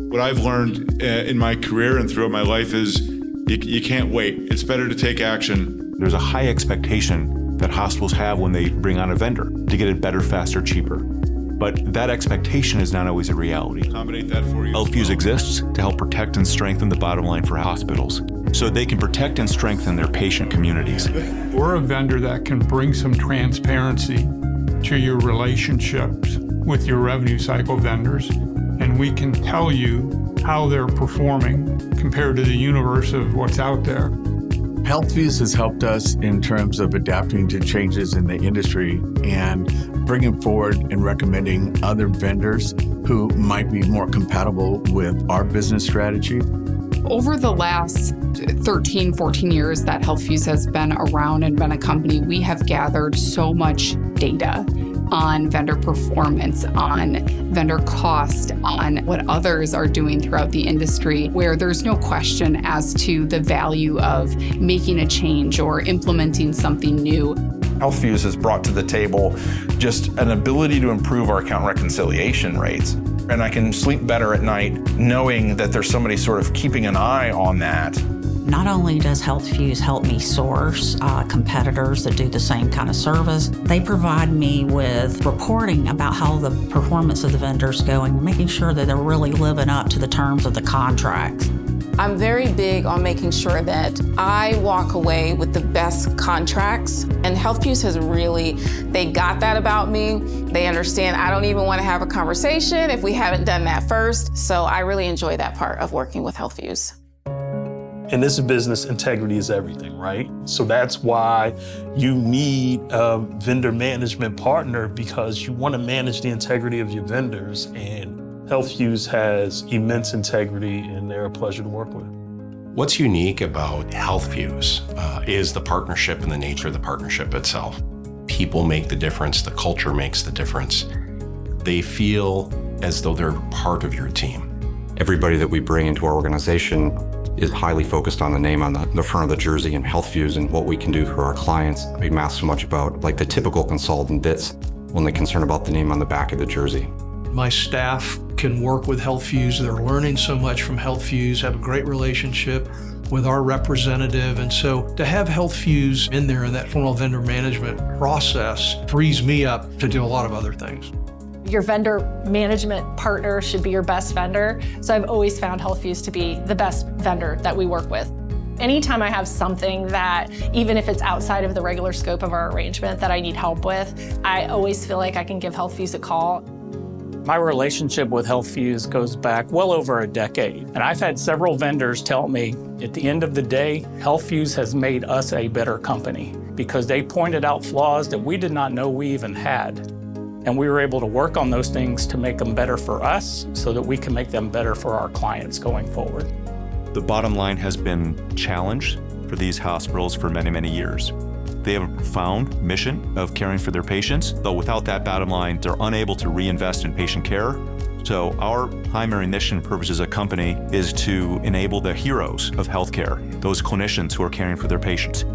What I've learned in my career and throughout my life is you can't wait. It's better to take action. There's a high expectation that hospitals have when they bring on a vendor to get it better, faster, cheaper. But that expectation is not always a reality. Accommodate that for you. Healthfuse exists to help protect and strengthen the bottom line for hospitals so they can protect and strengthen their patient communities. We're a vendor that can bring some transparency to your relationships with your revenue cycle vendors, and we can tell you how they're performing compared to the universe of what's out there. Healthfuse has helped us in terms of adapting to changes in the industry and bringing forward and recommending other vendors who might be more compatible with our business strategy. Over the last 13, 14 years that Healthfuse has been around and been a company, we have gathered so much data on vendor performance, on vendor cost, on what others are doing throughout the industry, where there's no question as to the value of making a change or implementing something new. Healthfuse has brought to the table just an ability to improve our account reconciliation rates. And I can sleep better at night knowing that there's somebody sort of keeping an eye on that. Not only does Healthfuse help me source competitors that do the same kind of service, they provide me with reporting about how the performance of the vendor's going, making sure that they're really living up to the terms of the contracts. I'm very big on making sure that I walk away with the best contracts, and Healthfuse has really, they got that about me. They understand I don't even want to have a conversation if we haven't done that first, so I really enjoy that part of working with Healthfuse. In this business, integrity is everything, right? So that's why you need a vendor management partner, because you want to manage the integrity of your vendors, and Healthfuse has immense integrity and they're a pleasure to work with. What's unique about Healthfuse is the partnership and the nature of the partnership itself. People make the difference, the culture makes the difference. They feel as though they're part of your team. Everybody that we bring into our organization is highly focused on the name on the front of the jersey and Healthfuse and what we can do for our clients. We matter so much about like the typical consultant that's only concerned about the name on the back of the jersey. My staff can work with Healthfuse. They're learning so much from Healthfuse, have a great relationship with our representative. And so to have Healthfuse in there in that formal vendor management process frees me up to do a lot of other things. Your vendor management partner should be your best vendor. So I've always found Healthfuse to be the best vendor that we work with. Anytime I have something that, even if it's outside of the regular scope of our arrangement that I need help with, I always feel like I can give Healthfuse a call. My relationship with Healthfuse goes back well over a decade, and I've had several vendors tell me, at the end of the day, Healthfuse has made us a better company because they pointed out flaws that we did not know we even had. And we were able to work on those things to make them better for us so that we can make them better for our clients going forward. The bottom line has been challenged for these hospitals for many, many years. They have a profound mission of caring for their patients, though without that bottom line, they're unable to reinvest in patient care. So our primary mission and purpose as a company is to enable the heroes of healthcare, those clinicians who are caring for their patients.